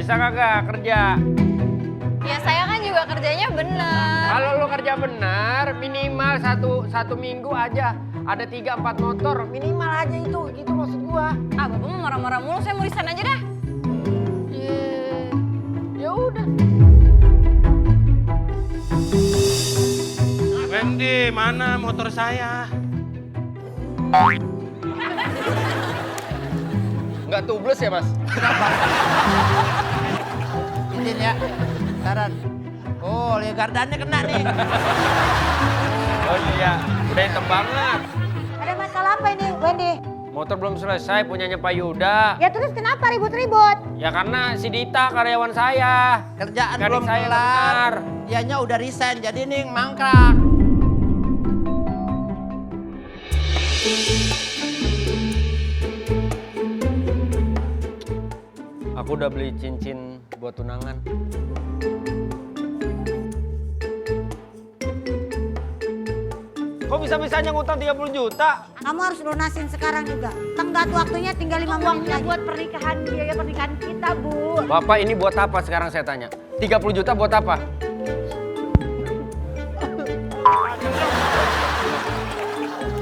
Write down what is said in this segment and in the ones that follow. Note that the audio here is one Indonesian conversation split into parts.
Bisa kagak kerja? Ya saya kan juga kerjanya bener. Kalau lu kerja benar, minimal satu minggu aja ada 3-4 motor, minimal aja itu, gitu maksud gua. Ah bapak mau marah-marah mulu, saya mau resign aja dah. Ya udah. Wendy, mana motor saya? Nggak tubles ya, Mas? Izin ya, saran. Oh, lihat gardannya kena nih. Oh iya, udah hitam banget. Ada masalah apa ini, Wendy? Motor belum selesai, punyanya Pak Yuda. Ya terus kenapa ribut-ribut? Ya karena si Dita karyawan saya. Kerjaan Gading belum saya kelar. benar. Dianya udah resign, jadi nih mangkrak. Aku udah beli cincin buat tunangan. Kok bisa-bisanya ngutang 30 juta? Kamu harus lunasin sekarang juga. Tenggat waktunya tinggal 5 menit lagi. Buat pernikahan, biaya pernikahan kita, Bu. Bapak ini buat apa sekarang saya tanya? 30 juta buat apa?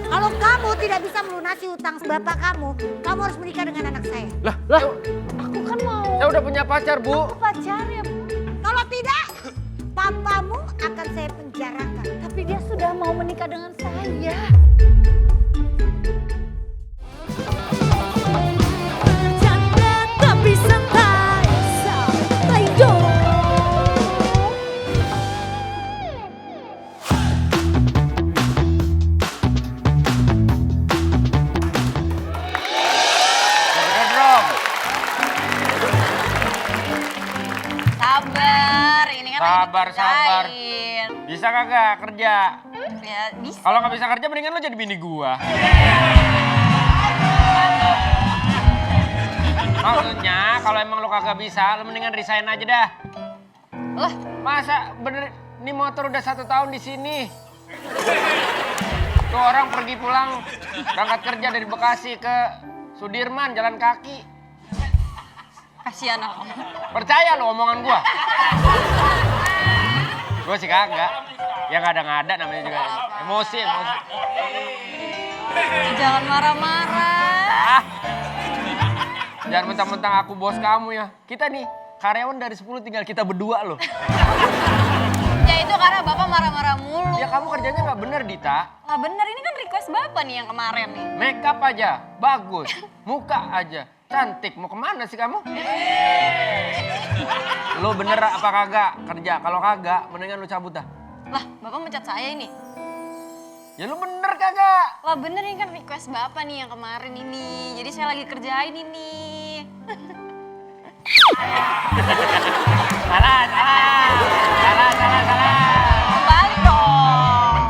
Kalau kamu tidak bisa melunasi utang bapak kamu harus menikah dengan anak saya. Lah, Aku kan mau saya udah punya pacar, Bu. pacarnya, Bu. Kalau tidak, papamu akan saya penjarakan. Tapi dia sudah mau menikah dengan saya. Bercanda tapi santai, santai dong. Bener dong. Sabar, ini kan Sabar, lagi sabar. dikerjain. Bisa kagak kerja? Ya bisa. Kalau nggak bisa kerja mendingan lo jadi bini gua. Maksudnya kalau emang lo kagak bisa, lo mendingan resign aja dah. Lah, Masa bener, ini motor udah 1 tahun di sini. Tuh orang pergi pulang, berangkat kerja dari Bekasi ke Sudirman, jalan kaki. kasihan aku. Percaya lo omongan gua? Gua sih kagak. Ya ngada-ngada namanya juga. Emosi. Jangan marah-marah. Ah. Jangan mentang-mentang aku bos kamu ya. Kita nih karyawan dari 10 tinggal kita berdua loh. Ya itu karena bapak marah-marah mulu. Ya kamu kerjanya nggak bener Dita. Nggak bener, ini kan request bapak nih yang kemarin nih. Make up aja, bagus. Muka aja, cantik. Mau kemana sih kamu? Lo bener apa kagak kerja? Kalau kagak, mendingan lo cabut dah. Lah, bapak mencat saya ini. Ya lo bener kagak? Lah bener ini kan request bapak nih yang kemarin ini. Jadi saya lagi kerjain ini. Salah. Kembali dong.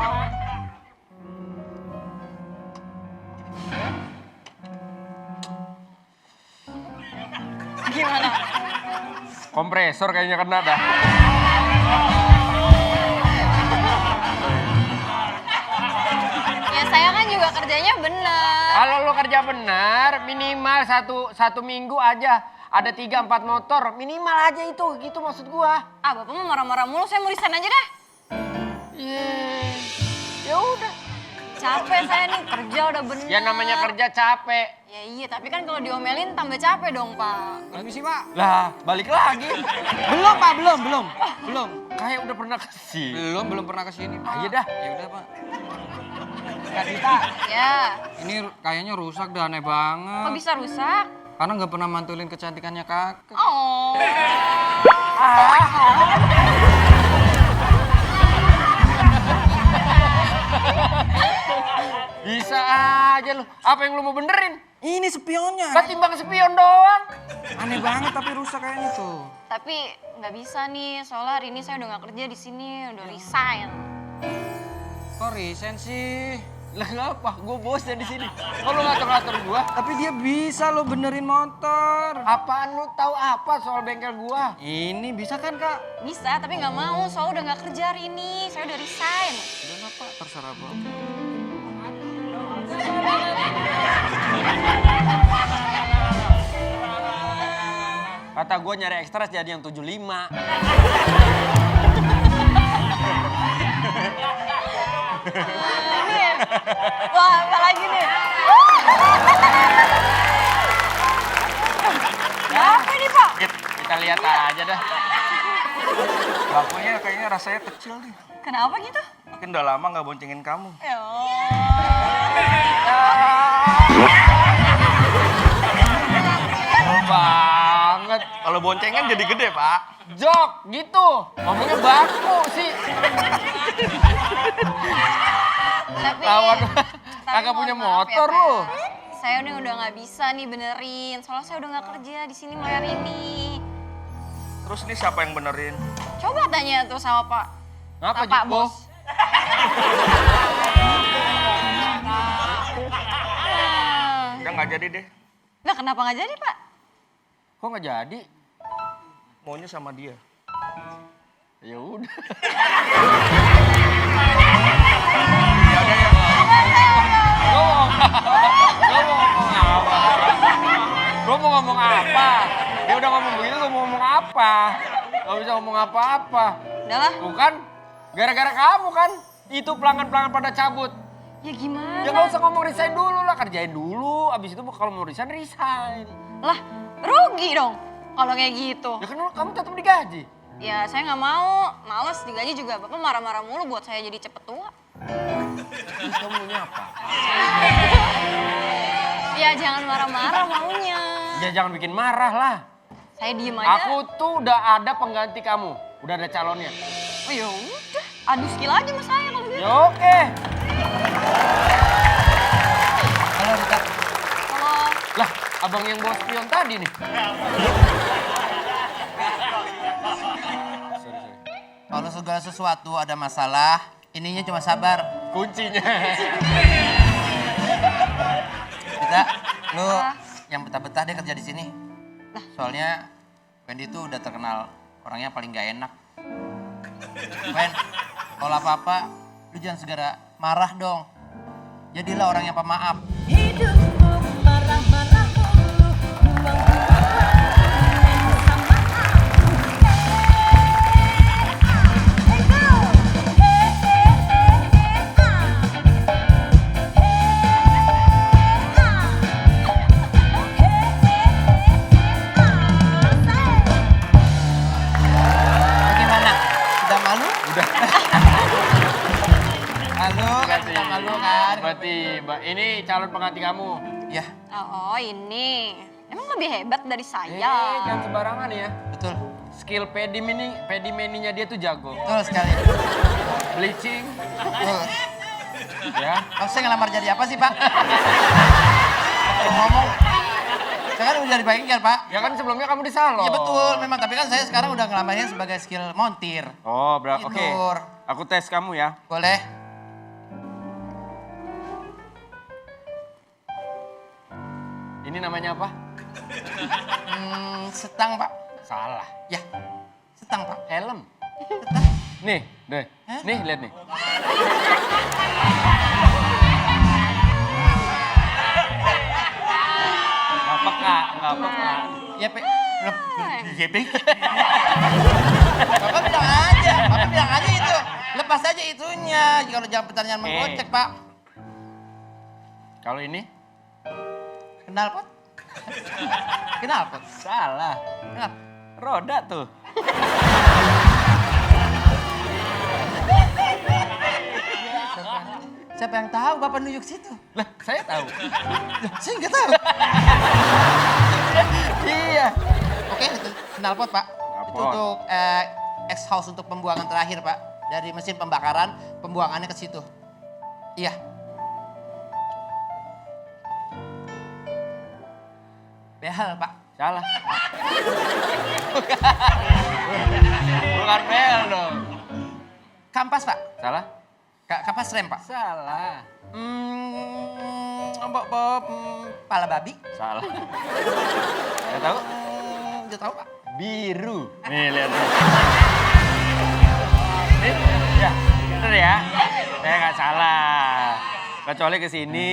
Gimana? Kompresor kayaknya kena dah. Ya saya kan juga kerjanya bener. Kalau lo kerja benar, minimal satu minggu aja ada 3-4 motor, minimal aja itu, gitu maksud gua. Ah bapak mau marah-marah mulu, saya mau resign aja dah. Ya udah. Capek saya nih, kerja udah bener. Ya namanya kerja capek. Ya iya, tapi kan kalau diomelin tambah capek dong Pak. Permisi, Pak. Lah, balik lagi. Belum, Pak, belum. Kayak udah pernah kesini. Belum pernah kesini, Pak. Ayo dah. Ya udah, Pak. Kak Dita, Ya, ini kayaknya rusak dah, aneh banget. kok bisa rusak? Karena nggak pernah mantulin kecantikannya kakak. Oh. Bisa aja lu. Apa yang lu mau benerin? Ini spionnya. Kan timbang spion doang. Aneh banget tapi rusak kayaknya tuh. Tapi nggak bisa nih, soalnya hari ini saya udah nggak kerja di sini, udah resign. Kok resign sih? Lah ngapa? Gue bosnya di sini. Kok lu ngatur-ngatur gua? Tapi dia bisa lo benerin motor. Apaan lu tahu apa soal bengkel gua? Ini bisa kan, Kak? Bisa, tapi nggak mau, soalnya udah nggak kerja hari ini, saya udah resign. Udah lah, Pak, terserah Bapak. Kata gue nyari ekstra jadi yang 75. Wah, apa lagi nih? Apa ini, Pak? Kita lihat aja dah. Bakunya kayaknya rasanya kecil nih. Kenapa gitu? Mungkin udah lama nggak boncengin kamu. Ya. Banget. Kalau boncengan jadi gede, Pak. Jok, gitu. Ngomongnya baku sih. Tapi, Lawan kagak mohon punya maaf motor ya, lu. Teh. Saya udah nggak bisa nih benerin. Soalnya saya udah nggak kerja di sini mulai hari ini. Terus ini siapa yang benerin? Coba tanya tuh sama Pak. Ngapa, Pak Jok? Bos. Udah nggak jadi deh. Nah, kenapa nggak jadi, Pak? Kok nggak jadi? Maunya sama dia. Ya udah. Ya udah ya. Gue mau ngomong apa? Dia udah ngomong begitu, gue mau ngomong apa? Gak bisa ngomong apa-apa. Udahlah. Bukan, gara-gara kamu kan. Itu pelanggan-pelanggan pada cabut. Ya gimana? Ya gak usah ngomong resign dulu lah, kerjain dulu. Abis itu kalau mau resign, resign. Lah, rugi dong kalau kayak gitu. Ya kan kamu tetap digaji. Ya, saya nggak mau. Males digaji juga. Bapak marah-marah mulu buat saya jadi cepet tua. Terus kamu maunya apa? Ya, jangan marah-marah maunya. Ya jangan bikin marah lah. Saya diem aja. Aku tuh udah ada pengganti kamu. Udah ada calonnya. Oh, ya udah. Adu skill aja sama saya kalau gitu. Ya oke. Halo, Rita. Kalau Lah, abang yang bawa spion tadi nih. Kalau segala sesuatu ada masalah, ininya cuma sabar. Kuncinya. Rita, lu yang betah-betah deh kerja di sini. Soalnya Wendy tuh udah terkenal orangnya paling gak enak. Wen, kalau apa-apa lu jangan segera marah dong. Jadilah orang yang pemaaf. Hidupku marah-marah mulu, buang-buang sama aku. Hey girl, hey hey hey Bagaimana? Udah malu? Udah. Malu kan? Udah malu kan? Berarti, Mbak, ini calon pengganti kamu. Ya, oh ini. Emang lebih hebat dari saya. Jangan sembarangan ya. betul. Skill pedimeninya dia tuh jago. Betul sekali. Bleaching, Betul. ya. Oh, saya ngelamar jadi apa sih, Pak? Ngomong. Saya kan udah jadi bengkel, Pak. Ya kan sebelumnya kamu di salon. Iya betul, memang. Tapi kan saya sekarang udah ngelamarnya sebagai skill montir. Oh, berarti oke. Tidur. Aku tes kamu ya. Boleh? Ini namanya apa? Setang, Pak. Salah. Ya, setang, Pak. Helm. Nih, deh. Hah? Nih, lihat nih. Nggak peka, nggak peka. Ya, Pe. Ya, Pe. Bapak bilang aja itu. Lepas aja itunya. Kalau jangan pertanyaan menggocek, Pak. Kalau ini? Kenal, Pak? Kenal, Pak? Salah. Kenal? Roda tuh. Siapa yang tahu Bapak nunjuk situ? Lah, saya tahu. Saya nggak tahu. Iya. Oke, itu knalpot, Pak. Itu Knalpot. untuk X-house untuk pembuangan terakhir, Pak. Dari mesin pembakaran, pembuangannya ke situ. Iya. Behel, Pak. Salah. Bukan bel dong. Kampas, Pak. Salah? Kampas rem, Pak. Salah. Pala babi. Salah. Gak tahu? Udah tahu, Pak. Biru. Nih, lihat nih. Nih, ya. Bener ya? Saya nggak salah. Kecuali ke sini.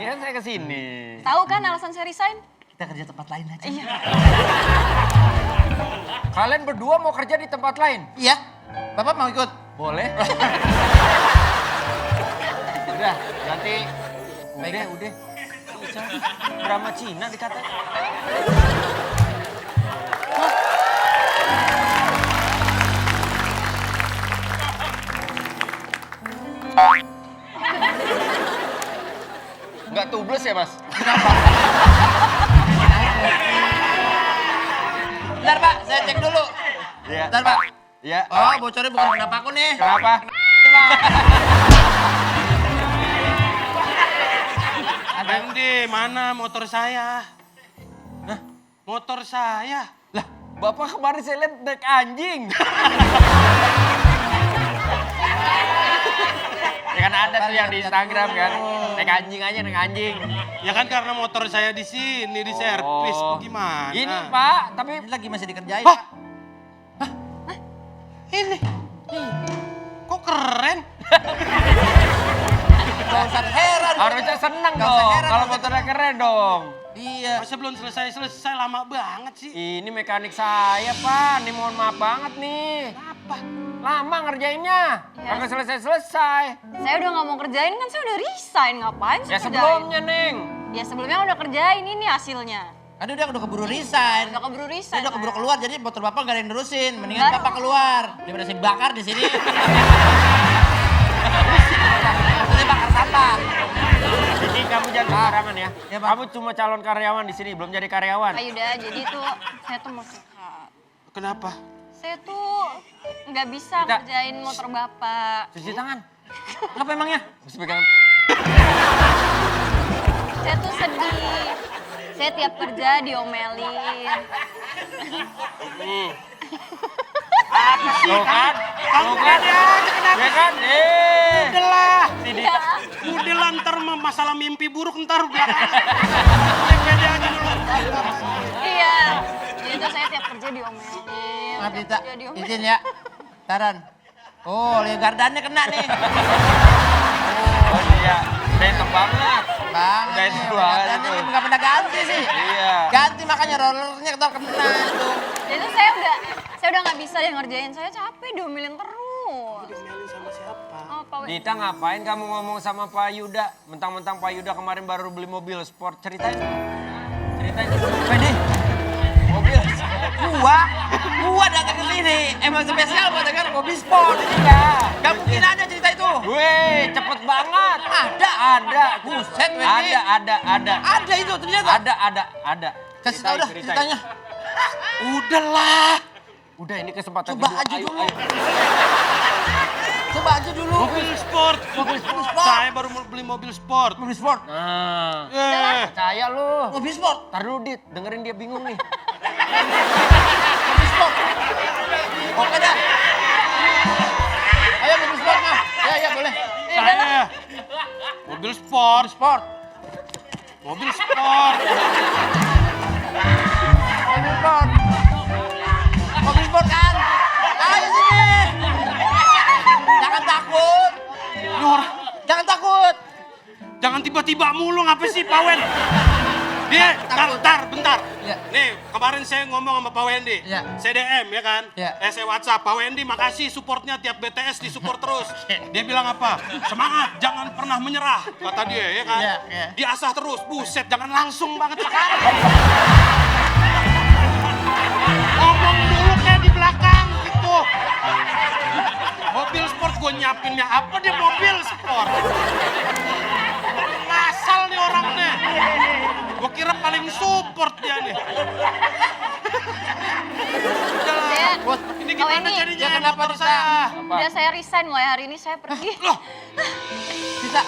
Ya saya ke sini. Tahu kan alasan saya resign? Kita kerja tempat lain aja. Iya. Kalian berdua mau kerja di tempat lain? Iya. Bapak mau ikut? Boleh. Udah, nanti udah. Drama Cina dikatain. Nggak tubles ya, Mas? Bentar Pak, saya cek dulu. Iya. Bentar Pak. Iya. Oh, bocornya bukan kenapa aku nih. Kenapa? Randy, mana motor saya? Hah? Motor saya? Lah, Bapak kemarin saya lihat naik anjing. Ya kan ada tuh yang di Instagram kan. Naik anjing aja, naik anjing. Ya kan karena motor saya di sini, di servis. Oh. Gimana? Ini Pak, tapi Ini lagi masih dikerjain. Hah? Pak. Ini. Kok keren? Gak usah heran. harusnya seneng Nggak usah dong. heran, Kalau nggak usah motornya keren dong. Iya. Masa belum selesai lama banget sih. Ini mekanik saya, Pak. Nih mohon maaf banget nih. Apa? Lama ngerjainnya. Ya. Kagak selesai-selesai. Saya udah nggak mau kerjain kan, saya udah resign. Ngapain saya Ya kerjain? sebelumnya, Neng. Ya sebelumnya udah kerjain, ini hasilnya. Kan dia udah keburu resign. Udah keburu Dia resign. udah keburu saya. keluar, jadi motor bapak gak ada yang nerusin. Mendingan Baru. bapak keluar. Daripada saya bakar di sini. Motornya bakar sampah. Jadi kamu jangan sembarangan ya. Ya, Pak. Kamu cuma calon karyawan di sini, belum jadi karyawan. Pak Yuda, jadi tuh saya tuh mau curhat. Kenapa? Saya tuh nggak bisa Kita- kerjain motor bapak. Cuci tangan. Apa emangnya? Mesti pegang. Saya tuh sedih. Saya tiap kerja diomelin. Tuh kan? Tuh kan? Ya kan? Udahlah. Ya, Udahlah ntar masalah mimpi buruk ntar belakangan. Yang pede aja dulu. iya. Jadi tuh saya tiap kerja diomelin. Maaf tiap Dita, kerja diomelin. izin ya. Taran. Oh, lihat gardannya kena nih. Oh iya, benteng banget. Bang, Udah itu nih, dua hari gardannya tuh. nggak pernah ganti sih. Iya. Ganti makanya rollernya ketar kena itu. Jadi tuh saya udah nggak bisa deh ngerjain. Saya capek diomelin terus. Diomelin sama siapa? Oh, Pak Dita, ngapain kamu ngomong sama Pak Yuda? Mentang-mentang Pak Yuda kemarin baru beli mobil sport. Ceritain. Ceritain. Pede, mobil. Gua datang ke sini. Emang spesial buat dengar mobil sport. Iya. Gak mungkin ada cerita itu. Weh, cepet banget. Ada. Buset, Wendy. Ada. Ada itu ternyata. Ada. Kasih tau dah ceritanya. Udahlah. Udah, ini kesempatan Coba kedua. aja Ayo, dulu. ayo. Coba aja dulu. Mobil sport. Mobil sport. Saya baru mau beli mobil sport. Mobil sport. Nah, Eh, percaya lu. Mobil sport. Ntar dulu, Dit. Dengerin dia bingung nih. Mobil sport. Oke dah. Ayo mobil sport mah. Ya boleh. saya mobil sport. Sport. Mobil sport. Mobil sport. Mobil sport kan. Ayo sini. Jangan takut. Nur, Jangan takut. jangan tiba-tiba mulu ngapa sih Pak Wen? Dia, bentar. Iya. Nih, kemarin saya ngomong sama Pak Wendy. Iya. Saya DM ya kan? Iya. Saya WhatsApp, Pak Wendy makasih supportnya tiap BTS disupport terus. Dia bilang apa? Semangat, jangan pernah menyerah. Kata dia ya kan? Iya. Diasah terus, buset jangan langsung banget sekarang. Ngomong dulu kayak di belakang gitu. Mobil sport gue nyiapinnya apa dia mobil sport? Ngasal nih orangnya. Gue kira paling support dia nih. Udahlah. Bos, Ini Pak gimana Wendy, jadinya ya kenapa motor Dita? saya? Udah saya resign, mulai hari ini saya pergi. Loh, Bisa.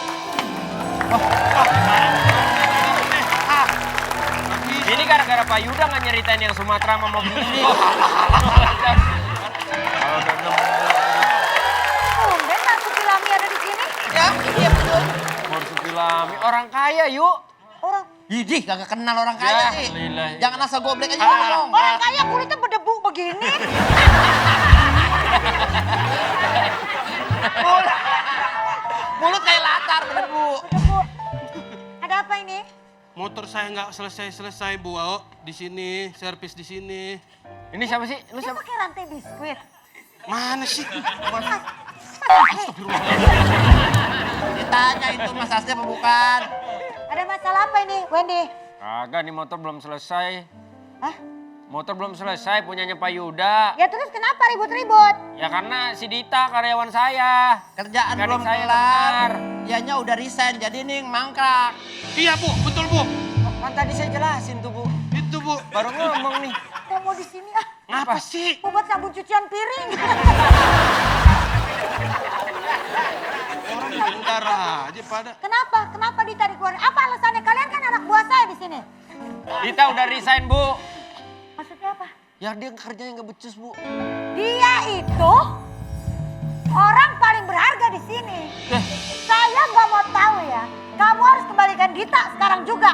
Ini gara-gara Pak Yuda nggak nyeritain yang Sumatera sama mobil ini. Kalau udah nemu Tumben Marsupilami ada di sini. Ya, iya betul. Marsupilami, orang kaya yuk. Orang Idih, kagak kenal orang kaya Ya, sih. lillahi. Jangan asal goblek aja ngomong. orang kaya kulitnya berdebu begini. Mulut kayak latar berdebu. Berdebu. Ada apa ini? motor saya nggak selesai Bu. Di sini, servis di sini. Ini siapa sih? Lu Dia siapa? pakai rantai biskuit. Mana sih? Ditanya itu Mas Asli apa bukan? Ada masalah apa ini, Wendy? Kagak, nih motor belum selesai. Hah? Motor belum selesai, punyanya Pak Yuda. Ya terus kenapa ribut-ribut? Ya karena si Dita karyawan saya. Kerjaan Gading belum saya kelar. benar. Dianya udah resign jadi nih mangkrak. Iya Bu, betul Bu. Kan tadi saya jelasin tuh, Bu. Itu Bu. Baru ngomong nih. Kok mau di sini ah? Apa sih? Mau buat sabun cucian piring. Orang bentar aja pada. Kenapa? Kenapa ditarik keluar? Apa alasannya? Kalian kan anak buah saya di sini. Dita udah resign, Bu. Maksudnya apa? Ya dia kerjanya nggak becus, Bu. Dia itu orang paling berharga di sini. Saya nggak mau tahu ya. Kamu harus kembalikan Dita sekarang juga.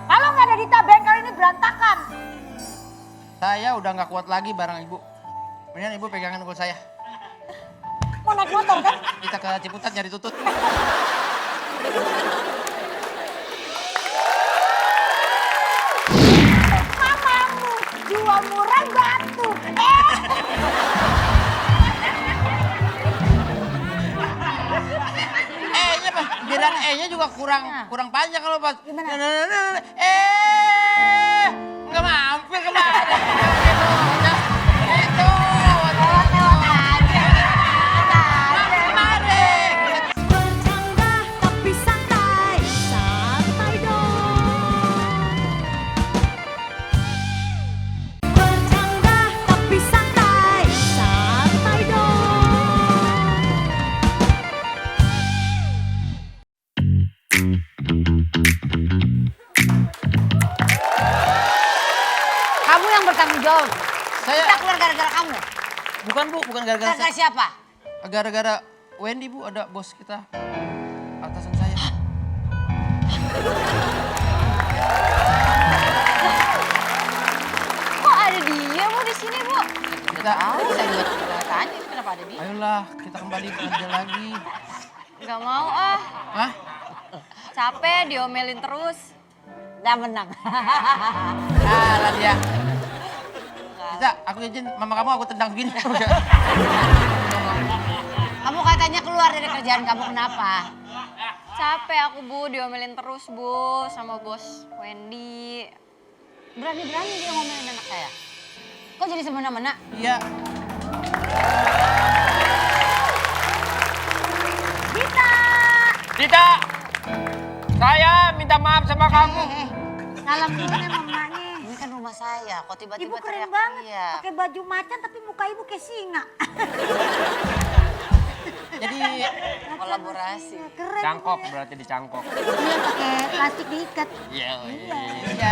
Kalau nggak ada Dita, bengkel ini berantakan. Saya udah nggak kuat lagi bareng ibu. Mendingan ibu pegangan gol saya. Mau naik motor kan? Kita ke Ciputat nyari tutut. Mamamu jual murah batu. E-nya Pak, biaran E-nya juga kurang panjang kalau pas. Gimana? Nggak mampir kemana. Itu. Lewat aja. Bercanda tapi santai, santai dong. Bercanda tapi santai, santai dong. Kamu yang bertanggung jawab. Saya Kita keluar gara-gara kamu. bukan gara-gara Gara-gara saya. siapa? Gara-gara Wendy Bu, ada bos kita. Atasan saya. Kok ada dia Bu di sini Bu? Kita, Saya juga tanya kenapa ada dia. ayolah kita kembali kerja lagi. Gak mau ah, Hah? capek diomelin terus. Udah menang. Kalah dia. Kita, aku izin mama kamu aku tendang begini. Kamu katanya keluar dari kerjaan kamu, kenapa? Capek aku Bu, diomelin terus Bu sama bos Wendy. Berani-berani dia ngomelin anak saya. Kok jadi semena-mena? Iya. Dita! Dita, saya minta maaf sama kamu. Salam dulu nih mamanya. Ini kan rumah saya, kok tiba-tiba Ibu keren teriak banget, dia. pakai baju macan tapi muka ibu kayak singa. Jadi Kolaborasi. Keren. Cangkok berarti dicangkok. Iya, pakai plastik diikat. Iya. ya.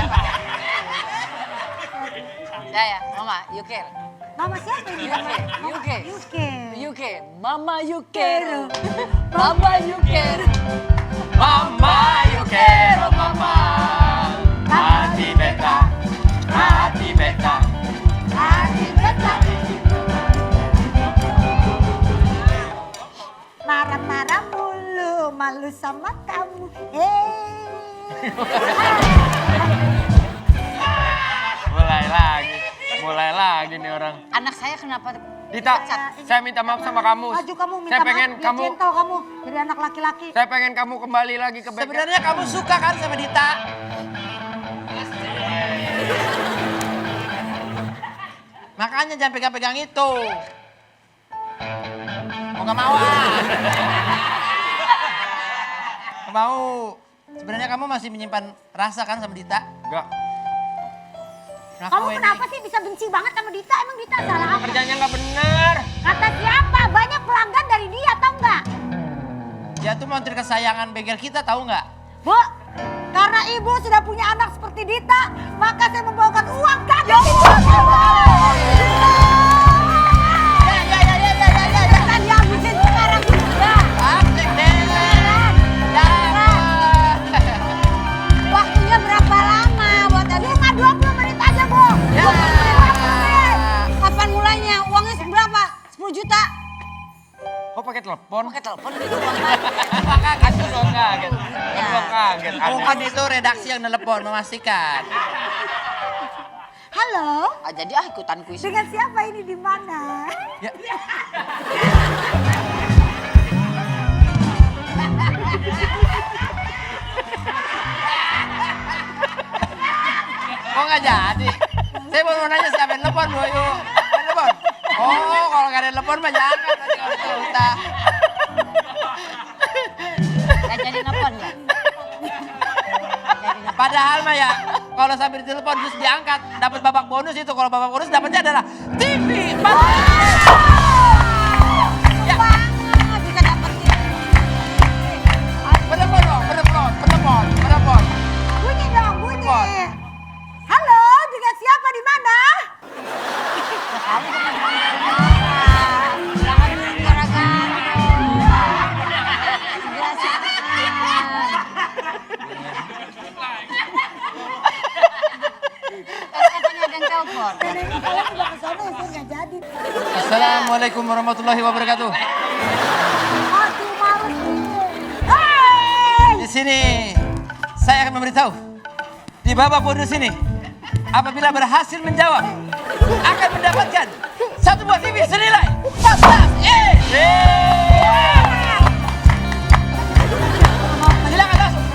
Ya, Mama, you care. Mama siapa ini? Yuke. Yuke. Yuke, Mama you care. Mama you care. Mama, you care, oh mama. Hati beta, hati beta. Hati beta. Marah-marah mulu, malu sama kamu. Mulai lagi nih orang. Anak saya kenapa? Dita, saya minta maaf sama kamu. Maju kamu minta Saya pengen maaf, kamu, biar gentle kamu jadi anak laki-laki. saya pengen kamu kembali lagi ke bengkel. Sebenarnya kamu suka kan sama Dita? Makanya jangan pegang-pegang itu. Mau nggak mau ah? Nggak mau. Sebenarnya kamu masih menyimpan rasa kan sama Dita? Enggak, Kamu kenapa sih bisa benci banget sama Dita? Emang Dita salah apa? kerjanya nggak benar. Kata siapa? Banyak pelanggan dari dia, tau nggak? Dia tuh montir kesayangan bengkel kita, tahu nggak? Bu, karena ibu sudah punya anak seperti Dita, maka saya membawakan uang kagak ibu. Kita dihabisin sekarang juga. Asik deh. Waktunya berapa lama buat habis? Cuma 20 menit aja, Bu. Ya. 20 menit. Kapan mulainya? Uangnya berapa? 10 juta. Kok pakai telepon. Pakai telepon gitu kan. Aku dong kaget. Aku dong kaget. Oh kan itu redaksi yang nelpon memastikan. Halo, Jadi ikutan kuis. dengan siapa ini di mana? Ya. Kok nggak jadi? Saya baru mau nanya siapa yang telepon, Bu Ayu. Ada telepon? Oh, kalau nggak ada telepon mah jangan. Nanti kalau itu kita. Gak jadi nelfon ya? Padahal mah ya, kalau sambil ditelepon terus diangkat, dapat babak bonus itu. Kalau babak bonus dapatnya adalah TV. Juga dapet Penelpon dong, penelpon. bunyi dong, bunyi. Telepon. Halo, dengan siapa di mana? Jangan gara-gara. Katanya ada yang telepon. Nenek kalian udah kesana ya, saya nggak jadi. Assalamualaikum warahmatullahi wabarakatuh. Aduh, males nih. Hei! Di sini saya akan memberitahu di babak bonus ini apabila berhasil menjawab akan mendapatkan satu buah TV senilai 14. Silakan langsung.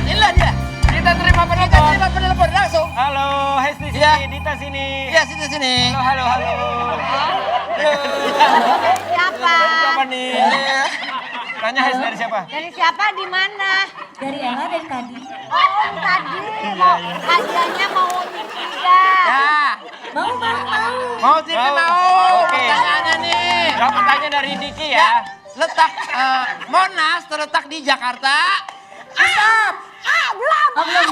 Inilah dia. Kita terima Kita penelpon. terima penelpon langsung. Halo, Hesti sini, Iya. Dita sini. Ya sini. Halo. Siapa? Dari siapa nih? Tanya Hes dari siapa? Dari siapa di mana? Dari Ella dan Kadi. Oh, tadi mau hadiahnya mau juga. Ya. Mau TV Mau. mau. Oke. Pertanyaannya nih. Pertanyaan dari Diki Ya, ya. letak Monas terletak di Jakarta. Stop.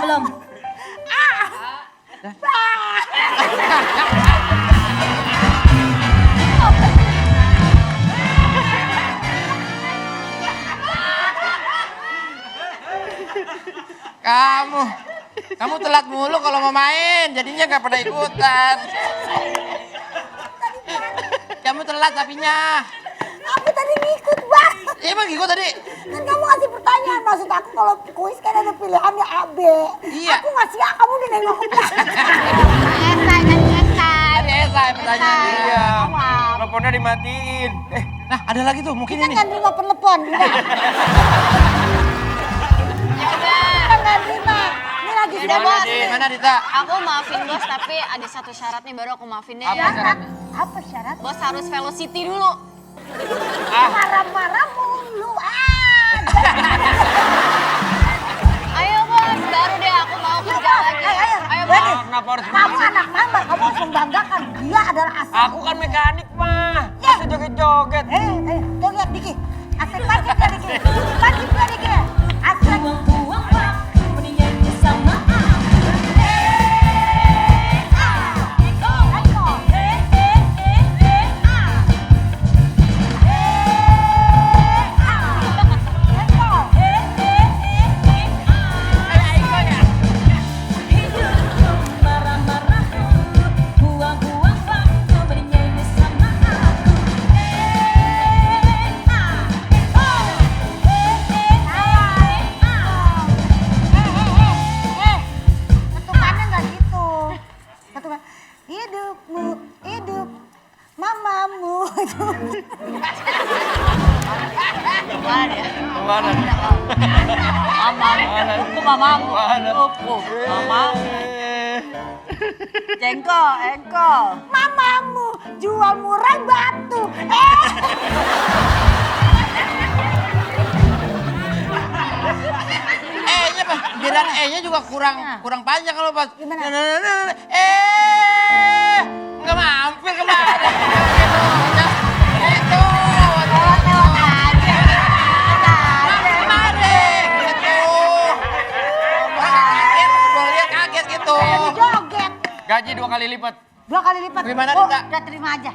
Belum. Kamu telat mulu kalau mau main, jadinya nggak pada ikutan. Kamu telat tapinya. Aku tadi ngikut bang. Emang ikut tadi? Kan kamu ngasih pertanyaan, maksud aku kalau kuis kan ada pilihannya A, B. Iya. Aku ngasih A, kamu udah nengok ke belakang. Tadi esai pertanyaannya. Iya. Teleponnya dimatiin. Nah, ada lagi tuh, mungkin Kita ini. nggak terima telepon, udah. Kita nggak terima. Ini lagi Udah, Bos. Mana Dita? Aku maafin bos, tapi ada satu syarat nih baru aku maafin deh. Apa syaratnya? Apa syarat? Bos harus velocity dulu. Marah-marah mulu. Ayo bos, baru deh aku mau kerja lagi. Ayo bos. Jadi, Kenapa harus kamu anak mama, kamu harus membanggakan. Dia adalah asal. Aku kan mekanik mah. Masa joget-joget. Tuh lihat Diki. Asik pancing dia Diki. Pancing dia Diki. Asik. Ketukannya nggak gitu. Ketukan. Hidupmu, hidup mamamu. Kemana? Aku mamamu. Mamamu. Jengkol, engkol. Mamamu jual murai batu. E-nya pas bilang E-nya juga kurang panjang kalau pas. Gimana? Nggak mampir kemarin. Itu. Lewat aja. Kemarin. Gitu. Kaget gitu. Joget. Gaji 2 kali lipat. 2 kali lipat. Gimana, Oh, Dita? udah terima aja.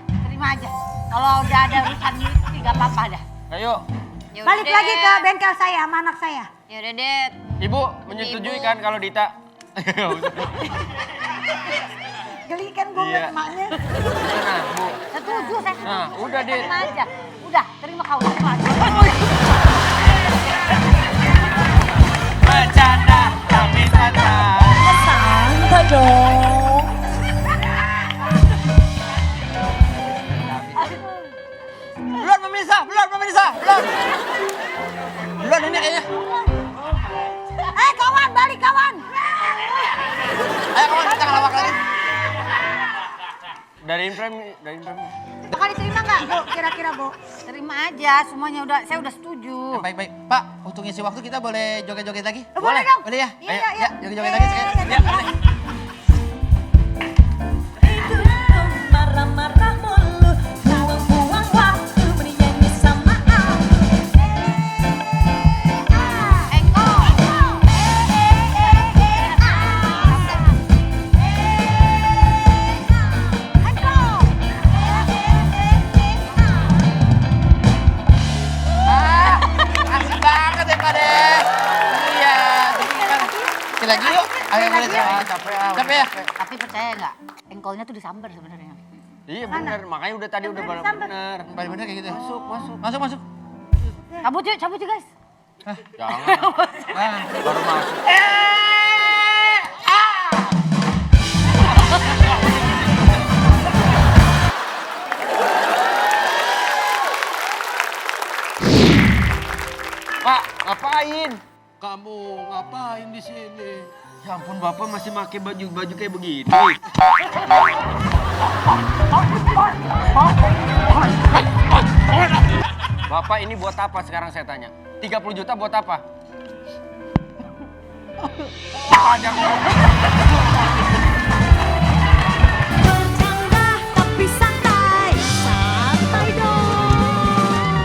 Kalau udah ada urusan duit sih gak apa-apa dah. Ayo. Yaudah Balik deh. lagi ke bengkel saya sama anak saya. Yaudah deh. Ibu menyetujui kan kalau Dita? Geli kan gue Iya. ngeliat emaknya. Nah, Bu. Setuju saya setuju. Nah, udah, Dit. Terima aja. Udah, terima kau. Terima aja. Bercanda tapi santai. Santai dong. Belum pemirsa, belum pemirsa, belum. Belum ini kayaknya. Kawan, balik kawan. Ayo kawan, kita ngelawak lagi. Dari frame. Bakal diterima nggak, Bu? Kira-kira, Bu? Terima aja, semuanya saya udah setuju. Baik-baik. Pak, untuk ngisi waktu kita boleh joget-joget lagi? Boleh dong. Boleh ya? Iya, Ayo, iya, iya. joget-joget lagi sekali. Iya, Ya, boleh. Marah-marah mulu, buang-buang waktu bernyanyi sama aku. Asik banget ya, Pak Des. Iya, sekali lagi yuk. Ayo boleh. Capek Capek ya? Tapi percaya nggak, engkolnya tuh disambar sebenarnya. Iya bener, makanya udah tadi udah bener. Bener-bener kayak gitu ya? Masuk. Masuk. Cabut yuk guys. Jangan, Nah, baru masuk. Pak, ngapain? Kamu ngapain di sini? Ya ampun, Bapak masih pakai baju kayak begini. Bapak ini buat apa sekarang saya tanya? 30 juta buat apa? Bercanda tapi santai, santai dong.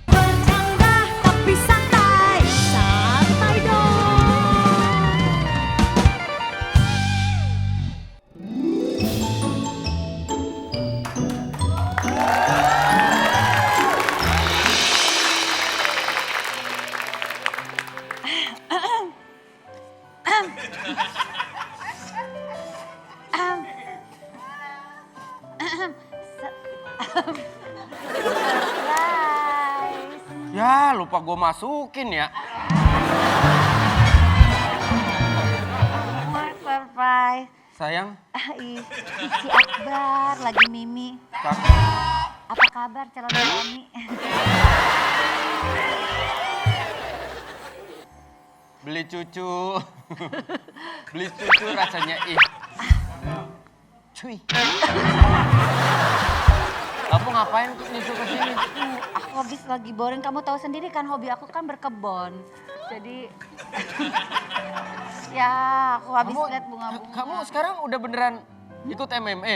Bercanda tapi santai, santai dong. Ya lupa gue masukin ya. Surprise. Sayang, Ih, si Akbar lagi Mimi. Apa kabar calon suami? beli cucu. Beli cucu rasanya ih. Cuy. Kamu ngapain nyusul ke sini? Aku habis lagi boring. Kamu tahu sendiri kan hobi aku kan berkebun. Jadi ya aku habis lihat bunga-bunga. Kamu sekarang udah beneran ikut MMA?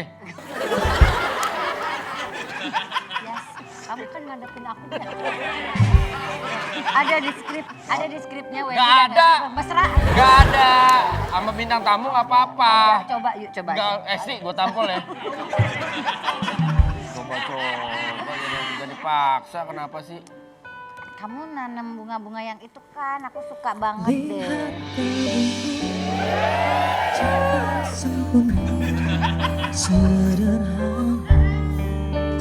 Yes, kamu kan ngadepin aku ya. Ada di skripnya Wendy. Gak ada. Mesra. Gak ada. Sama bintang tamu gak apa-apa. Coba yuk, coba. Gak, sih gue tampol ya. Coba. Jadi paksa kenapa sih? Kamu nanam bunga-bunga yang itu kan, aku suka banget deh. Sempurna, sederhana,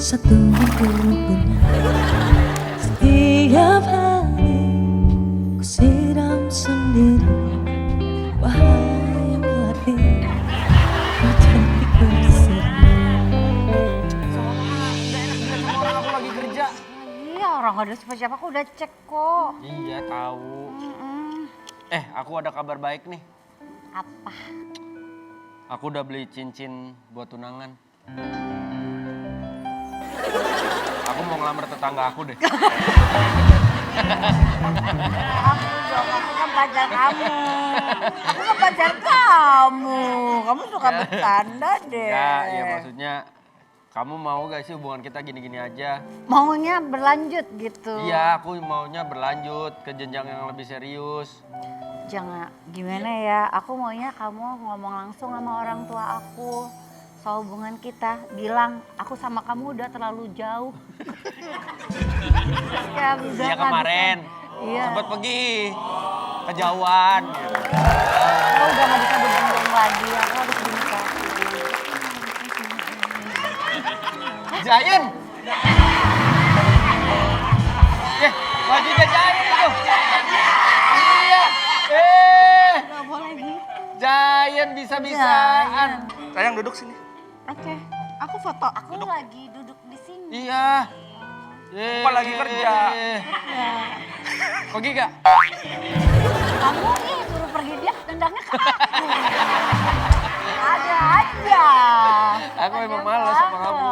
satu minggu punya. Setiap hari ku siram sendiri. Wahai melati, kau cantik berseri. Orang aku lagi kerja. Iya, orang gak ada siapa-siapa, aku udah cek kok. Iya tahu. Aku ada kabar baik nih. Apa? Aku udah beli cincin buat tunangan. Aku mau ngelamar tetangga aku deh. Aku kan pacar kamu. Aku kan pacar kamu. Kamu suka bercanda deh. Ya maksudnya kamu mau gak sih hubungan kita gini-gini aja? Maunya berlanjut gitu. Iya, aku maunya berlanjut ke jenjang yang lebih serius. Jangan, gimana ya, aku maunya kamu ngomong langsung sama orang tua aku soal hubungan kita. Bilang, aku sama kamu udah terlalu jauh. Ya, udah Iya kan, kemarin, Iya. sempat pergi kejauhan. Aku udah gak bisa berjuang lagi, aku harus dinikahin. Giant. Bajunya Giant itu. Iya. Gak boleh gitu. Giant bisa-bisaan. Sayang duduk sini. Oke, aku foto. Aku lagi duduk di sini. Iya. Bapak lagi kerja. Pergi gak? Kamu nih suruh pergi dia, tendangnya ke aku. Ada aja. Aku memang malas sama kamu.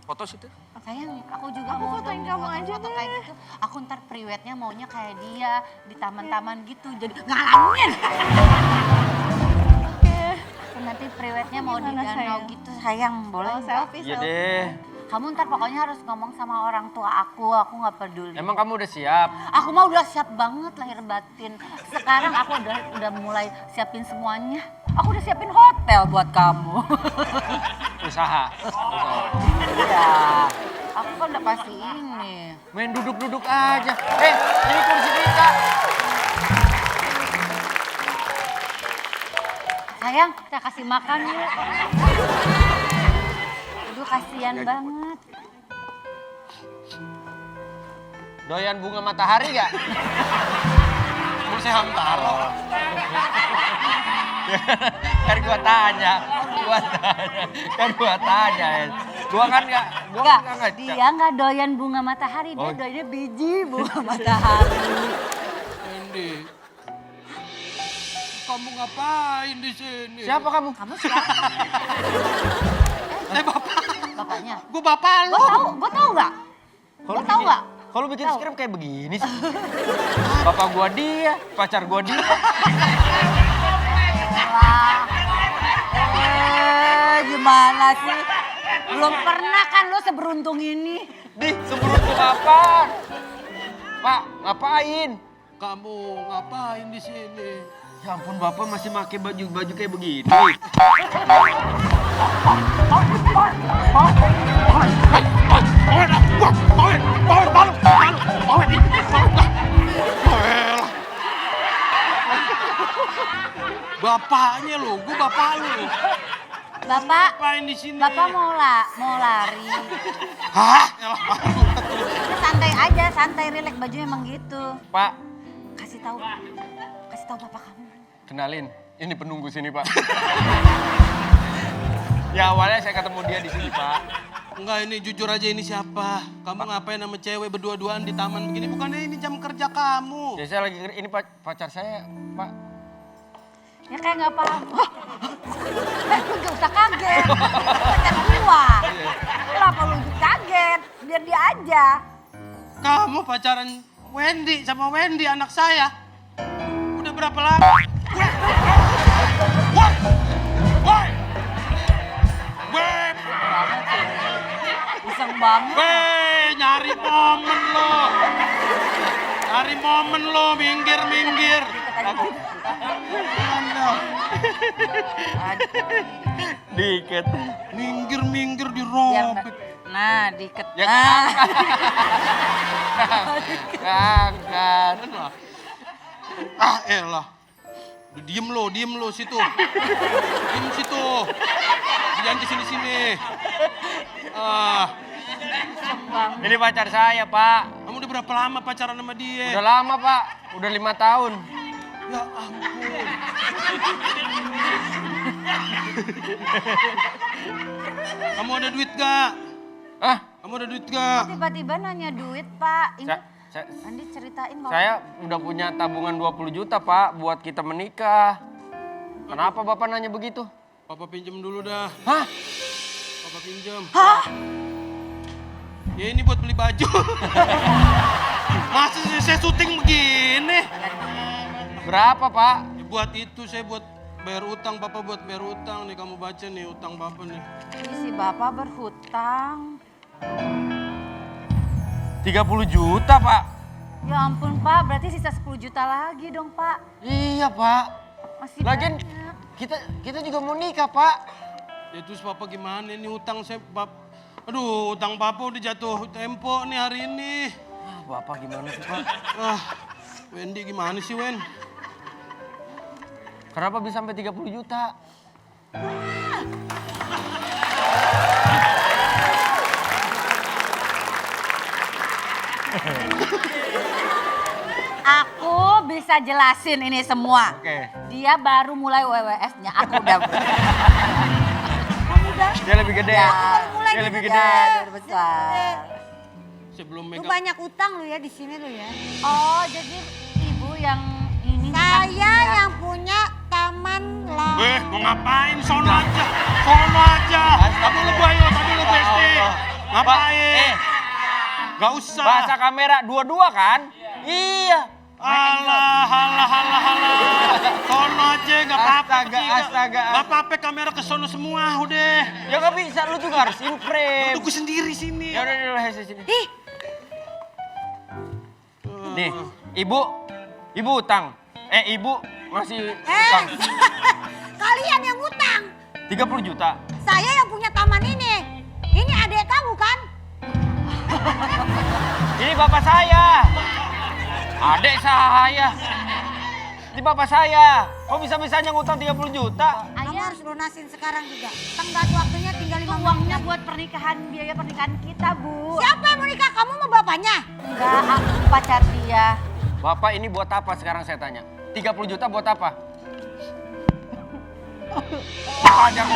Foto situ. Sayang, aku juga mau fotoin kamu aja foto kayak gitu. Aku ntar priwetnya maunya kayak dia di taman-taman gitu. Jadi ngalamin. Aku nanti priwetnya mau di danau gitu. Sayang, boleh nggak? Iya deh. Kamu ntar pokoknya harus ngomong sama orang tua aku nggak peduli. Emang kamu udah siap? Aku mah udah siap banget lahir batin. Sekarang aku udah mulai siapin semuanya. Aku udah siapin hotel buat kamu. Usaha. Iya, aku kan udah pasti ini. Main duduk-duduk aja. Ini kursi kita. Sayang, kita kasih makan yuk. Aduh, kasihan banget. Doyan bunga matahari gak? Mau saya hamtaro. Kan gua tanya. Gua kan gak Enggak, dia nggak doyan bunga matahari, dia Oh. doyannya biji bunga matahari. Wendy, kamu ngapain di sini? Siapa kamu? Kamu siapa? Bapak. Bapaknya. Gue bapak lu. Gue tahu nggak? Gue tahu nggak? Kalau bikin skrip kayak begini sih. Bapak gua dia, pacar gua dia. Gimana sih? Belum pernah kan lo seberuntung ini. Seberuntung apa? Pak, ngapain? Kamu ngapain di sini? Ya ampun, Bapak masih pakai baju kayak begini. Bapaknya lo, gue bapak lu. Bapak, Ngapain di sini? Bapak mau lari. Hah? Udah santai aja, santai rileks, baju emang gitu. Pak, Kasih tahu Bapak kamu. kenalin. Ini penunggu sini, Pak. Ya awalnya saya ketemu dia di sini, Pak. Enggak, ini jujur aja, ini siapa? Kamu ngapain sama cewek berdua-duaan di taman begini? Bukannya ini jam kerja kamu. Ya saya lagi ini pacar saya, Pak. Ya kayak nggak paham. Lu gak usah kaget. Pacar gua. Kenapa lu kaget? Biar dia aja. Kamu pacaran Wendy sama Wendy, anak saya. Udah berapa lama? Iseng banget. Weh, nyari momen lo, minggir. Dikit. Minggir Biar dirobek. nah, diket. Ya Nah. Angkat. Ah, elah. Diem lo situ. Diem situ. Jangan di sini. Ah, Ini pacar saya, Pak. kamu udah berapa lama pacaran sama dia? Udah lama, Pak. Udah 5 tahun. Ya ampun. Kamu ada duit gak? Ah, Kamu ada duit gak? Tiba-tiba nanya duit, Pak. Ini saya, Andi ceritain kalau saya udah punya tabungan 20 juta, Pak, buat kita menikah. Kenapa Bapak nanya begitu? Papa pinjem dulu dah. Hah? Papa pinjem. Hah? Ya ini buat beli baju. Masa saya syuting begini? Berapa, Pak? Ya, buat itu saya buat bayar utang, Papa buat bayar utang nih, kamu baca nih utang Papa nih. ini si Bapak berhutang. 30 juta, Pak. Ya ampun, Pak. Berarti sisa 10 juta lagi dong, Pak. Iya, Pak. Masih Lagian banyak. kita juga mau nikah, Pak. Ya terus Papa gimana ini utang saya, aduh utang Papa udah jatuh tempo nih hari ini. Ah, Bapak gimana sih, Pak? Ah, Wendy gimana sih Wen? Kenapa bisa sampai 30 juta? bisa jelasin ini semua. Oke. Dia baru mulai WWF-nya, aku udah. Dia lebih gede. Dia lebih gede. Dia udah besar. Sebelum Lu megang. banyak utang lu ya di sini lu ya. Oh, jadi ibu yang ini. Saya yang punya taman lah. Mau ngapain? Sono aja. Sono aja. Tadi lu Bayu, tadi lu Besti. Ngapain? Gak usah. Bahasa kamera dua-dua kan? Iya. Alah. Sono aja, gak apa-apa. Astaga. Gak apa-apa, kamera ke sono semua udah. Ya nggak bisa, lu juga harus in frame. Tunggu sendiri sini. Ya udah sini. Ih, Nih, ibu utang. Ibu masih utang kalian yang utang. 30 juta. Saya yang punya taman ini. Ini adik kamu kan? Ini bapak saya. Adik saya. Ini bapak saya. Kok bisa-bisanya ngutang 30 juta? Kamu harus lunasin sekarang juga. Tenggat waktunya tinggal 5 menit. Uangnya buat pernikahan, biaya pernikahan kita, Bu. Siapa yang mau nikah? Kamu mau bapaknya? Enggak, aku pacar dia. Bapak ini buat apa sekarang saya tanya? 30 juta buat apa? Pajak.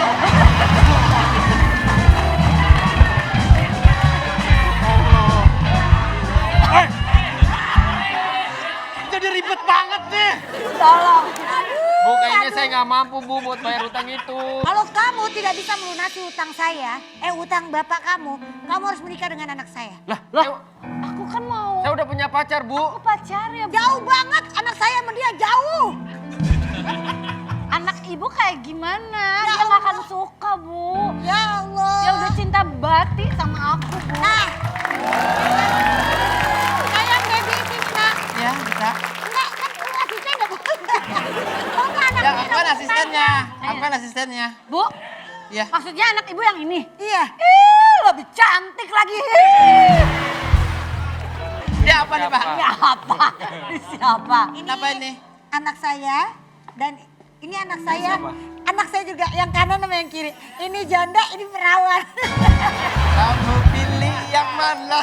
Jadi ribet banget nih. Tolong. Bu, kayaknya saya nggak mampu Bu buat bayar utang itu. Kalau kamu tidak bisa melunasi utang saya, utang bapak kamu harus menikah dengan anak saya. Lah, Aku kan mau saya udah punya pacar Bu. pacar ya, Bu. Jauh banget anak saya sama dia jauh. Anak ibu kayak gimana? Ya Dia nggak akan Allah. suka, Bu. Ya Allah. Dia udah cinta bati sama aku, Bu. Nah, kayak baby ini nak. Ya, bisa. Enggak, kan lu asisten enggak boleh. Mau nggak anak Ya, ini aku kan nak asistennya. Aku kan asistennya. Bu, Iya. maksudnya anak ibu yang ini? Iya. Lebih cantik lagi. Dia apa nih, Pak? Siapa? Siapa? Kenapa ini? Anak saya dan ini anak saya. siapa? Anak saya juga yang kanan sama yang kiri. Ini janda, ini perawan. Kamu pilih yang mana?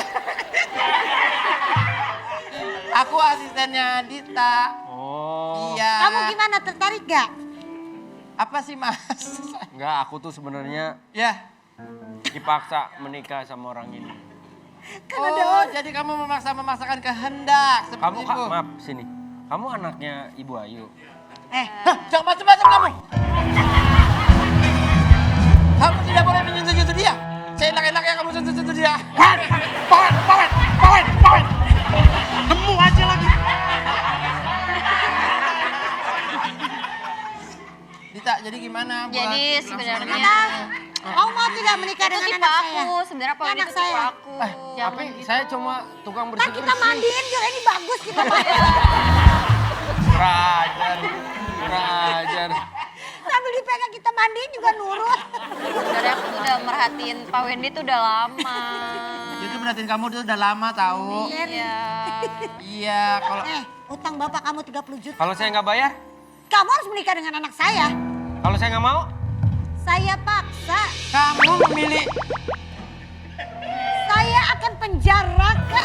Aku asistennya Dita. Oh. Iya. Kamu gimana, tertarik gak? Apa sih, Mas? Enggak, aku tuh sebenarnya Ya. dipaksa menikah sama orang ini. Oh, jadi kamu memaksakan kehendak seperti Kamu, itu. maaf, sini. Kamu anaknya Ibu Ayu. Hah, jangan macam-macam kamu. Kamu tidak boleh menyentuh-sentuh dia. Seenak-enaknya kamu sentuh-sentuh dia. Pawen. Nemu aja lagi. Dita, jadi gimana? Jadi sebenarnya Kamu mau tidak menikah itu dengan tipe anak saya? aku, sebenarnya Pak Anak itu tipe saya. aku. Tapi saya cuma tukang Nah kita bersih-bersih. mandiin juga, ini bagus kita mandiin. Kurang ajar. Sambil dipegang kita mandiin juga nurut. Sebenarnya aku tuh udah merhatiin Pak Wendy tuh udah lama. Itu berarti kamu tuh udah lama tahu. Iya. Iya, kalau Utang bapak kamu 30 juta. Kalau saya nggak bayar, Kamu harus menikah dengan anak saya. kalau saya nggak mau, Saya paksa. kamu memilih Saya akan penjarakan.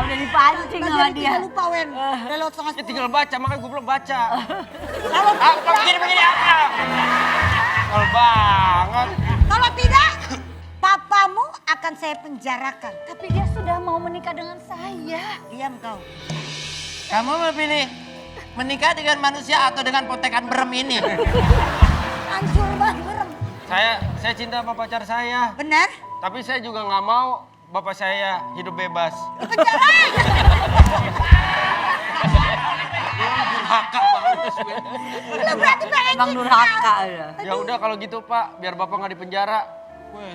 Udah dipancing sama Bagian dia. tiga lupa Wen. Udah lewat setengah ya 10. tinggal baca, makanya gue belum baca. Kalau tidak, Begini apa? Kalau banget. kalau tidak, papamu akan saya penjarakan. Tapi dia sudah mau menikah dengan saya. Diam kau. kamu memilih menikah dengan manusia atau dengan potekan berem ini. Hancur banget berem. Saya cinta sama pacar saya, Benar? tapi saya juga nggak mau bapak saya hidup bebas. Durhaka banget sih. Lu berarti pengen Bang durhaka ya. Ya udah kalau gitu Pak, biar bapak nggak dipenjara.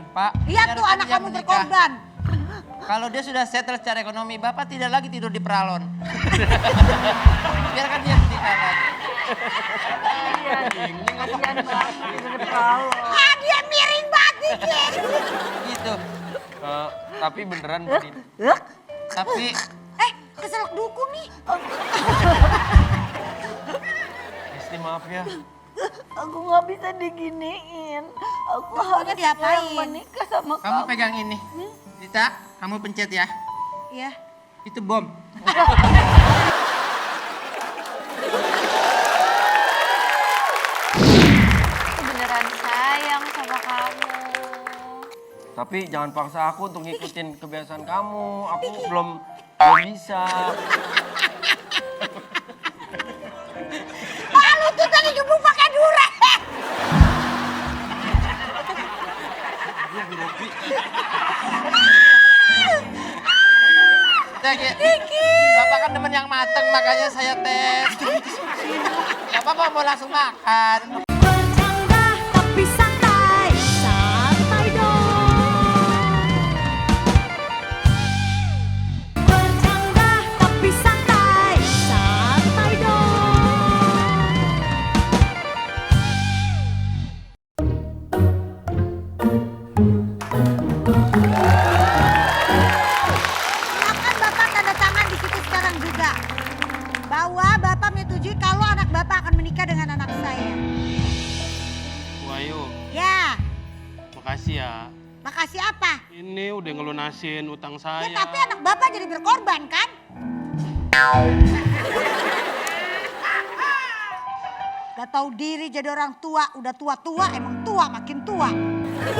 Pak, Lihat tuh biarkan anak dia kamu menikah. berkorban. Kalau dia sudah settle secara ekonomi, Bapak tidak lagi tidur di peralon. Biarkan dia menikah lagi. Ah dia miring banget dikit. Gitu. Tapi beneran begini. Tapi Keselak dukun nih. Isti maaf ya. Aku nggak bisa diginiin. Aku Pokoknya harus diapain? menikah sama kamu pegang ini. Dita, kamu pencet ya. ya. Itu bom. Aku beneran sayang sama kamu. Tapi jangan paksa aku untuk ngikutin kebiasaan kamu. Aku belum bisa. Malu tuh tadi gebuk pakai dure. Bapak kan temen yang mateng, makanya saya tes. Gak apa-apa, mau langsung makan. Bercanda tapi santai, santai dong. Bercanda tapi santai, santai dong. Silakan Bapak tanda tangan di situ sekarang juga. Bahwa Bapak menyetujui kalau anak Bapak akan menikah dengan anak saya. Bu Ayu, Ya, makasih ya. makasih apa? Ini udah ngelunasin utang Ya saya. tapi anak Bapak jadi berkorban kan? Gak tahu diri jadi orang tua, udah tua-tua emang tua makin tua. Yang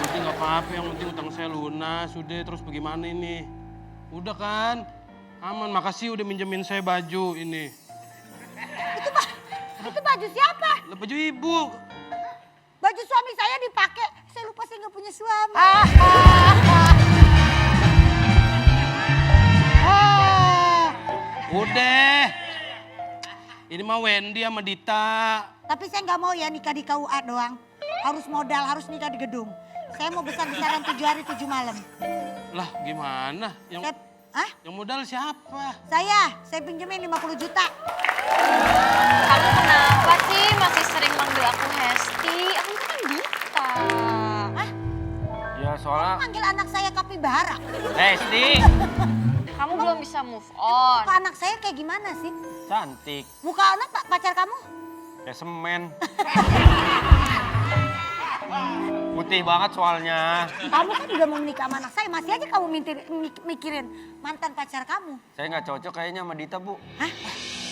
penting nggak apa-apa, yang penting utang saya lunas. Udah, terus bagaimana ini? Udah kan? Aman, makasih udah minjemin saya baju ini. Itu baju siapa? Lah, baju ibu. Baju suami saya dipakai. Saya lupa saya nggak punya suami. Udah. Ini mah Wendy sama Dita. Tapi saya nggak mau ya nikah di KUA doang. Harus modal, harus nikah di gedung. Saya mau besar-besaran 7 hari 7 malam. Lah, gimana? Yang Hah? yang modal siapa? Saya pinjemin 50 juta. Kamu kenapa sih masih sering manggil aku Hesti? Aku itu kan Dita. Ya soalnya... Manggil anak saya kapibara. Hesti, Kamu belum bisa move on. Muka anak saya kayak gimana sih? cantik. Muka anak pacar kamu? Kayak semen. Putih banget soalnya. Kamu kan udah mau menikah sama anak saya, masih aja kamu mikirin mantan pacar kamu. Saya nggak cocok kayaknya sama Dita, Bu. Hah?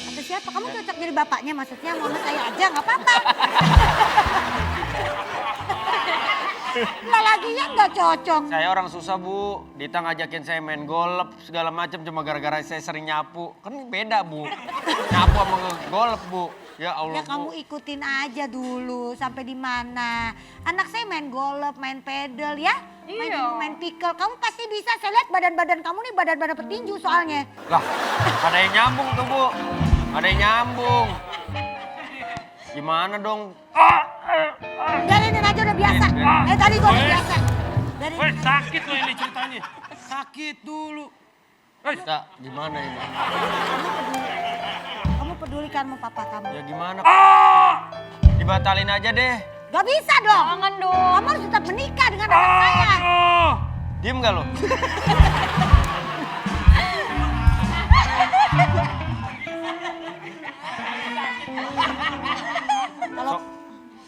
Atau siapa? Kamu cocok jadi bapaknya maksudnya, mama saya aja nggak apa-apa. Lah laginya nggak cocok. Saya orang susah, Bu. Dita ngajakin saya main golf segala macam cuma gara-gara saya sering nyapu. Kan beda, Bu. Nyapu sama golf, Bu. Ya Allah, Ya kamu Bu. ikutin aja dulu sampai di mana. Anak saya main golf, main pedal ya. Main pickle. Kamu pasti bisa. Saya lihat badan-badan kamu nih badan-badan petinju soalnya. Lah, ada yang nyambung tuh, Bu. Ada yang nyambung. Gimana dong? Biarinin aja udah biasa. Tadi gua udah biasa. Biarin. Weh, sakit loh ini ceritanya. Sakit dulu. Kak, gimana ini? Kamu pedulikan sama papa kamu. Ya gimana? Dibatalin aja deh. Gak bisa dong. Jangan dong. Kamu harus tetap menikah dengan anak saya. Diem gak lo?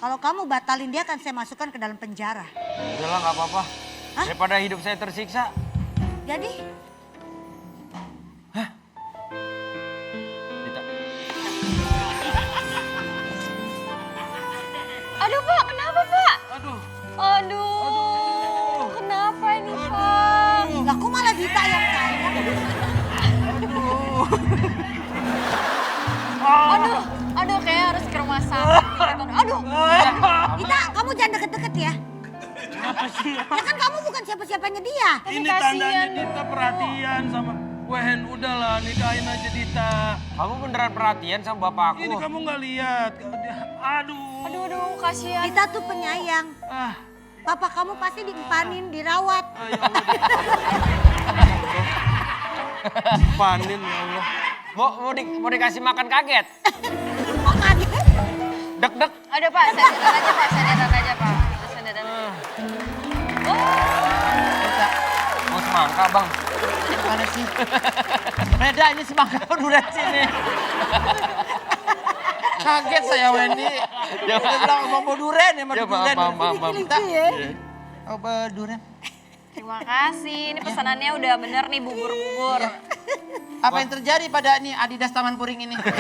Kalau kamu batalin dia akan saya masukkan ke dalam penjara. Udahlah gak apa-apa. Hah? Daripada hidup saya tersiksa. Jadi Dita, Aduh Pak, kenapa Pak? Aduh. Aduh. Kenapa ini Pak? lah kok malah Dita yang sayang. Aduh kayak harus ke rumah sakit. Aduh. Dita, kamu jangan deket-deket ya. Apa sih? Ya kan kamu bukan siapa-siapanya dia. Ini kasihan tandanya Bu. Dita perhatian sama Wehen, udahlah nikahin aja Dita. kamu beneran perhatian sama bapak aku? Ini kamu nggak lihat. Aduh. Aduh, kasihan. Dita tuh penyayang. Ah, Papa kamu pasti diempanin, dirawat. ayo Allah. Panin ya Allah. Mau dikasih makan kaget? Kok kaget? Dek-dek. Ada Pak, sandaran aja Pak, sandaran aja Pak. Sandaran. Dita, mau semangka bang? Mana sih? Beda ini semangka durian sini. Kaget saya Wendy. Dia bilang mau durian ya, mau Ya durian. maaf. Lucu ya. Oh, durian. Terima kasih. Ini pesanannya udah bener nih, bubur-bubur. Apa yang terjadi pada ini Adidas Taman Puring ini? 5.000.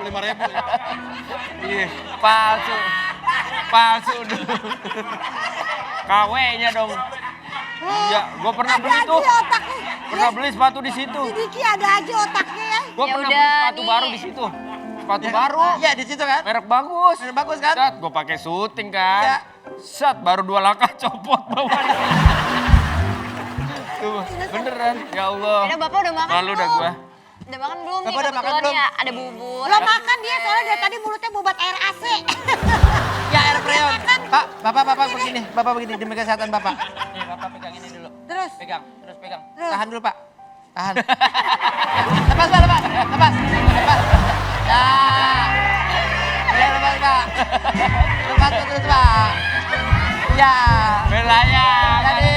5.000 ya. Iya, palsu. Palsu dong. KW-nya dong. Iya, gue pernah beli Ada tuh. aja otaknya. Pernah beli sepatu di situ. Si Diki ada aja otaknya ya. Gue Ya pernah udah, beli sepatu nih. baru di situ. Sepatu baru. Iya di situ kan? Merek bagus. Merek bagus kan? Set, gue pakai syuting kan. Iya. Set, baru 2 langkah copot bawahnya. Tuh, beneran. Ya Allah. Udah Bapak udah makan Malu dah belum? gue. Udah makan belum nih? Bapak udah makan Kebetulan belum? ya ada bubur. Belum makan dia soalnya dari tadi mulutnya bobat air AC. Ya air freon. Pak, bapak begini. Bapak begini demi kesehatan bapak. Nih bapak pegang ini dulu. Terus? Pegang, terus pegang. Terus? Tahan dulu pak. Tahan. Lepas pak, lepas. Lepas. Lepas. Ya. Ya lepas pak. Lepas terus pak. Ya. Melayang. Jadi.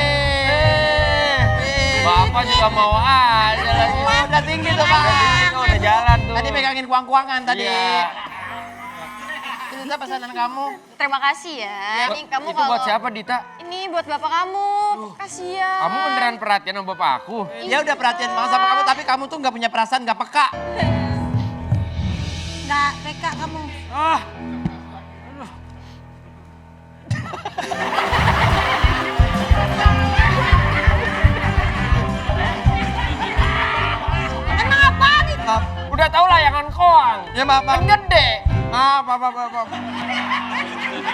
Bapak juga mau aja lagi. Udah tinggi tuh pak. Kita udah jalan tuh. Tadi pegangin kuang-kuangan tadi. Iya. Itu pesanan kamu. Terima kasih ya. Ini kamu Itu buat siapa, Dita? Ini buat bapak kamu. Kasih ya. Kamu beneran perhatian sama bapak aku? Dia udah perhatian banget sama kamu, tapi kamu tuh nggak punya perasaan, nggak peka. Nggak peka kamu. Ah, Emang apaan itu? udah tahu layangan koang. Ya maaf, maaf. Kan gede. Maaf, maaf, maaf, maaf.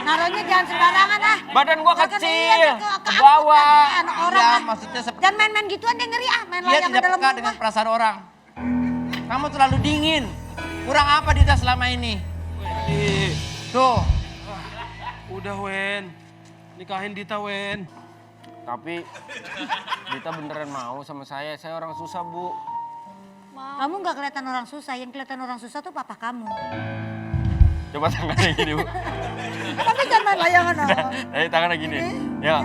Naruhnya jangan sembarangan ah. Badan gua Jangan kecil. iya, Ke bawah. Anak orang Ya, ah. maksudnya seperti Jangan main-main gituan deh ngeri ah. Main dia layangan tidak dalam peka rumah. dengan perasaan orang. Kamu terlalu dingin. Kurang apa Dita selama ini? Ih, Tuh, udah Wen. Nikahin Dita Wen. Tapi Dita beneran mau sama saya. Saya orang susah, Bu. Kamu nggak kelihatan orang susah. Yang kelihatan orang susah tuh papa kamu. Coba tangannya gini, Bu. Tapi jangan main layangan ah. Ayo tangannya gini. Ya.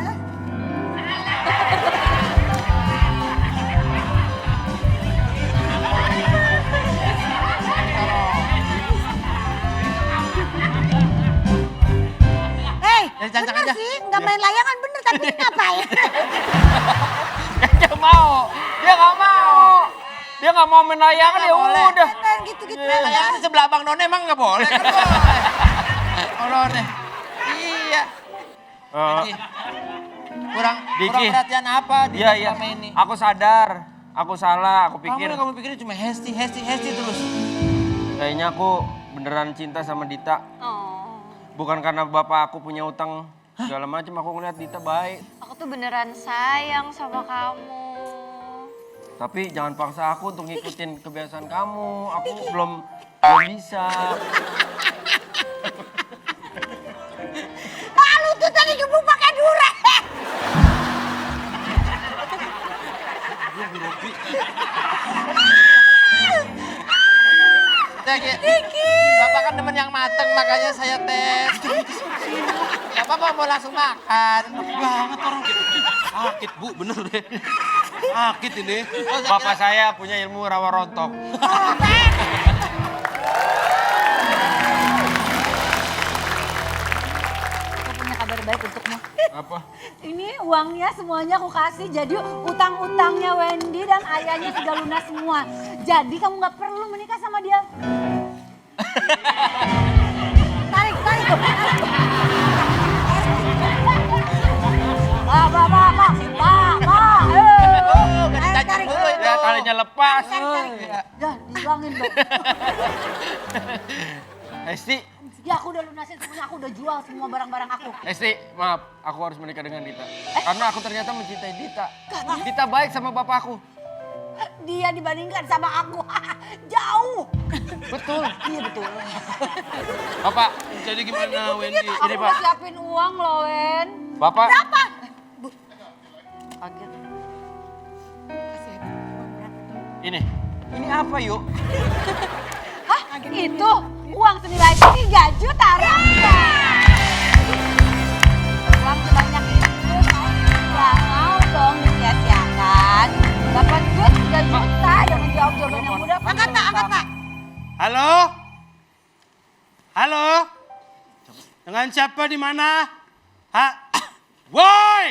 Hei, Jadi cancang bener aja. sih. Nggak main layangan bener. Tapi ini ngapain? Dia mau. Dia nggak mau. Dia nggak mau main layangan, ya boleh. udah. Main gitu-gitu. layangan di sebelah Bang None emang nggak boleh kan boleh. Oh None. Iya. Eh, Kurang Diki. perhatian apa di Iya, iya. selama ini? Aku sadar. Aku salah. Aku Kamu pikir yang kamu pikirin cuma hesti terus. kayaknya aku beneran cinta sama Dita. Oh. Bukan karena bapak aku punya utang segala macam. Aku ngeliat Dita baik. Aku tuh beneran sayang sama kamu. Tapi jangan paksa aku untuk ngikutin kebiasaan kamu. Aku belum bisa. Ah, lu tuh tadi gebuk pakai dure. Diki. Bapak kan temen yang mateng makanya saya tes. Gak apa-apa mau langsung makan. Banget orang. Sakit Bu, bener deh. Sakit ini. Bapak saya punya ilmu rawa rontok. Aku punya kabar baik untukmu. Apa? Ini uangnya semuanya aku kasih. Jadi utang-utangnya Wendy dan ayahnya sudah lunas semua. Jadi kamu nggak perlu menikah sama dia. Tarik. Pak. Ganti cacing dulu itu. Ya talinya lepas. Ya, diuangin dong. Esti, Ya aku udah lunasin semuanya, aku udah jual semua barang-barang aku. Esti, maaf, aku harus menikah dengan Dita. Karena aku ternyata mencintai Dita. Dita baik sama bapak aku. Dia dibandingkan sama aku, jauh. Betul. Iya betul. Bapak, Jadi gimana Wendy? Ini, Aku Pak. mau siapin uang loh, Wen. Bapak. Berapa? Kaget. Kasih ya, uang berapa? Ini apa yuk? Hah? Itu uang senilai 3 juta rupiah. Uang sebanyak itu ya mau dong disia-siakan. Dapat duit 3 juta, jangan jawab jawaban yang mudah. Pak. Angkat pak. Halo? Halo? Dengan siapa di mana? Hah? Woi!